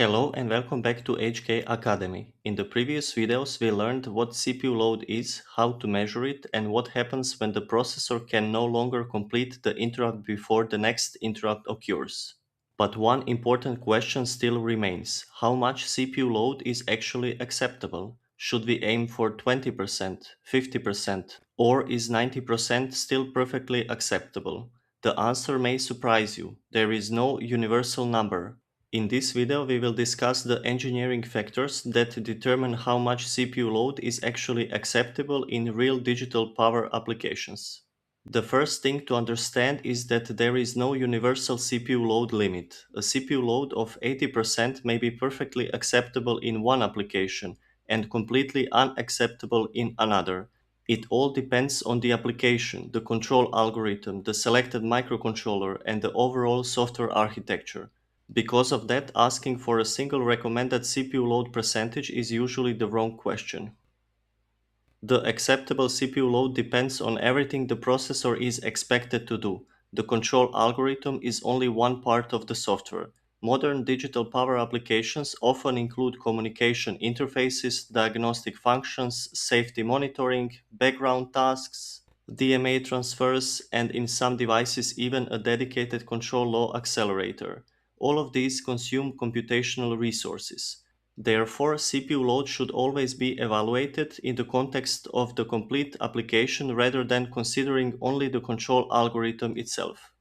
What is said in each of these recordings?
Hello and welcome back to HK Academy. In the previous videos, we learned what CPU load is, how to measure it, and what happens when the processor can no longer complete the interrupt before the next interrupt occurs. But one important question still remains. How much CPU load is actually acceptable? Should we aim for 20%, 50%, or is 90% still perfectly acceptable? The answer may surprise you. There is no universal number. In this video, we will discuss the engineering factors that determine how much CPU load is actually acceptable in real digital power applications. The first thing to understand is that there is no universal CPU load limit. A CPU load of 80% may be perfectly acceptable in one application and completely unacceptable in another. It all depends on the application, the control algorithm, the selected microcontroller, and the overall software architecture. Because of that, asking for a single recommended CPU load percentage is usually the wrong question. The acceptable CPU load depends on everything the processor is expected to do. The control algorithm is only one part of the software. Modern digital power applications often include communication interfaces, diagnostic functions, safety monitoring, background tasks, DMA transfers, and in some devices, even a dedicated control law accelerator. All of these consume computational resources. Therefore, CPU load should always be evaluated in the context of the complete application rather than considering only the control algorithm itself.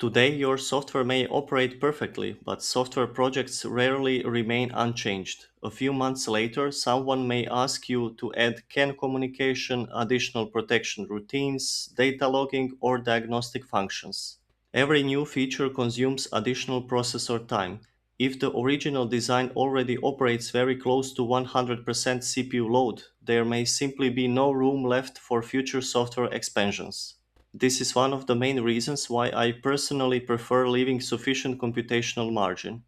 Today, your software may operate perfectly, but software projects rarely remain unchanged. A few months later, someone may ask you to add CAN communication, additional protection routines, data logging, or diagnostic functions. Every new feature consumes additional processor time. If the original design already operates very close to 100% CPU load, there may simply be no room left for future software expansions. This is one of the main reasons why I personally prefer leaving sufficient computational margin.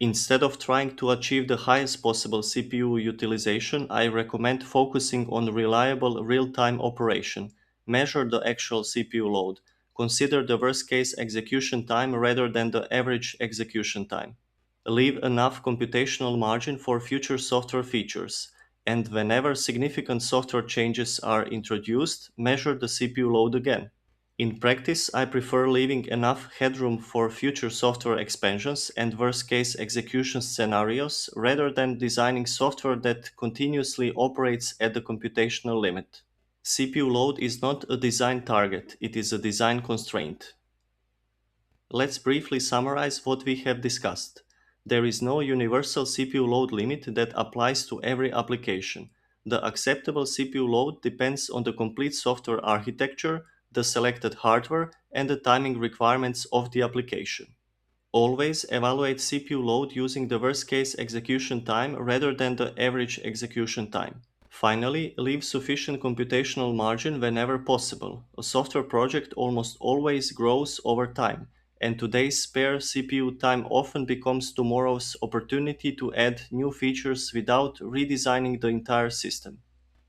Instead of trying to achieve the highest possible CPU utilization, I recommend focusing on reliable real-time operation. Measure the actual CPU load. Consider the worst-case execution time rather than the average execution time. Leave enough computational margin for future software features. And whenever significant software changes are introduced, measure the CPU load again. In practice, I prefer leaving enough headroom for future software expansions and worst-case execution scenarios rather than designing software that continuously operates at the computational limit. CPU load is not a design target, it is a design constraint. Let's briefly summarize what we have discussed. There is no universal CPU load limit that applies to every application. The acceptable CPU load depends on the complete software architecture, the selected hardware, and the timing requirements of the application. Always evaluate CPU load using the worst case execution time rather than the average execution time. Finally, leave sufficient computational margin whenever possible. A software project almost always grows over time, and today's spare CPU time often becomes tomorrow's opportunity to add new features without redesigning the entire system.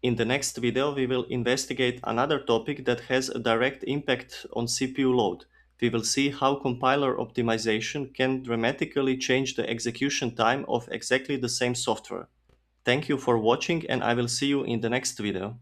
In the next video, we will investigate another topic that has a direct impact on CPU load. We will see how compiler optimization can dramatically change the execution time of exactly the same software. Thank you for watching, and I will see you in the next video.